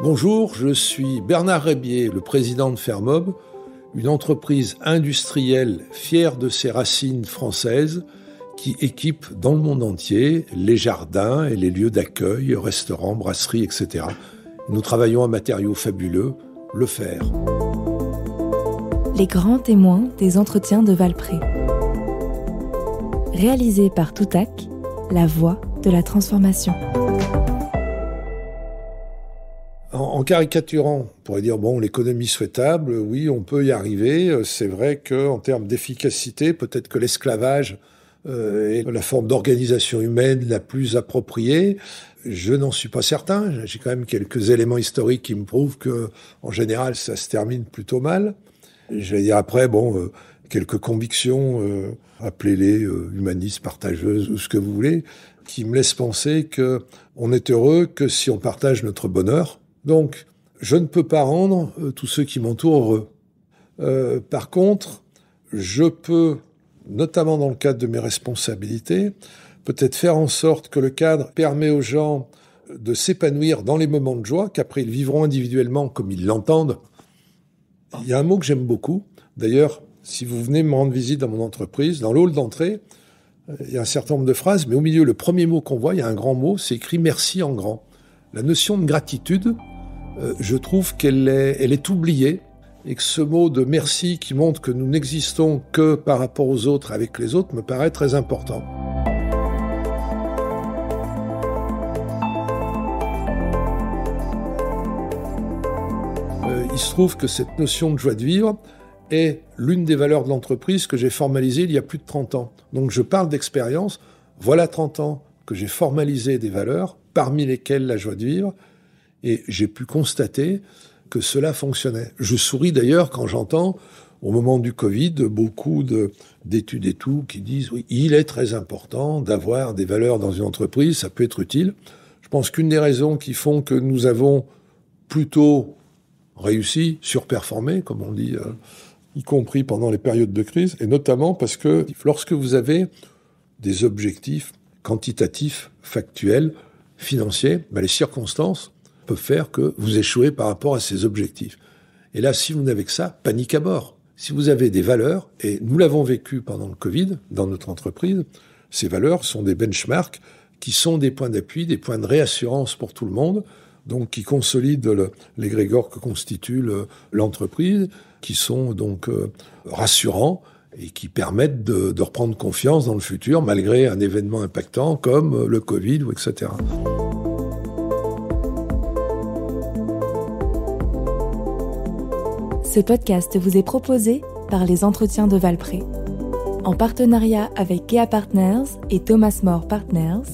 Bonjour, je suis Bernard Rébier, le président de Fermob, une entreprise industrielle fière de ses racines françaises qui équipe dans le monde entier les jardins et les lieux d'accueil, restaurants, brasseries, etc. Nous travaillons à matériaux fabuleux, le fer. Les grands témoins des entretiens de Valpré. Réalisé par Toutac, la voix de la transformation. En caricaturant, on pourrait dire, l'économie souhaitable, oui, on peut y arriver. C'est vrai qu'en termes d'efficacité, peut-être que l'esclavage est la forme d'organisation humaine la plus appropriée. Je n'en suis pas certain. J'ai quand même quelques éléments historiques qui me prouvent que, en général, ça se termine plutôt mal. Je vais dire après, quelques convictions, appelez-les humanistes, partageuses, ou ce que vous voulez, qui me laissent penser que on est heureux que si on partage notre bonheur. Donc, je ne peux pas rendre tous ceux qui m'entourent heureux. Par contre, je peux, notamment dans le cadre de mes responsabilités, peut-être faire en sorte que le cadre permet aux gens de s'épanouir dans les moments de joie, qu'après ils vivront individuellement comme ils l'entendent. Il y a un mot que j'aime beaucoup. D'ailleurs, si vous venez me rendre visite dans mon entreprise, dans le hall d'entrée, il y a un certain nombre de phrases, mais au milieu, le premier mot qu'on voit, il y a un grand mot, c'est écrit « merci » en grand. La notion de gratitude, je trouve qu'elle est oubliée et que ce mot de merci qui montre que nous n'existons que par rapport aux autres, avec les autres, me paraît très important. Il se trouve que cette notion de joie de vivre est l'une des valeurs de l'entreprise que j'ai formalisée il y a plus de 30 ans. Donc je parle d'expérience. Voilà 30 ans que j'ai formalisé des valeurs, parmi lesquelles la joie de vivre, et j'ai pu constater que cela fonctionnait. Je souris d'ailleurs quand j'entends, au moment du Covid, beaucoup d'études et tout qui disent « oui, il est très important d'avoir des valeurs dans une entreprise, ça peut être utile ». Je pense qu'une des raisons qui font que nous avons plutôt réussi, surperformé, comme on dit, y compris pendant les périodes de crise, et notamment parce que lorsque vous avez des objectifs quantitatifs, factuels, financiers, les circonstances peuvent faire que vous échouez par rapport à ces objectifs. Et là, si vous n'avez que ça, panique à bord. Si vous avez des valeurs, et nous l'avons vécu pendant le Covid, dans notre entreprise, ces valeurs sont des benchmarks qui sont des points d'appui, des points de réassurance pour tout le monde, donc qui consolident l'égrégore que constitue l'entreprise, qui sont donc rassurants et qui permettent de reprendre confiance dans le futur malgré un événement impactant comme le Covid, ou etc. Ce podcast vous est proposé par les Entretiens de Valpré, en partenariat avec Kea Partners et Thomas More Partners,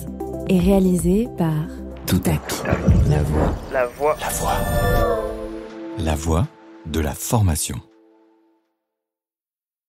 et réalisé par Toutac. La voix de la formation.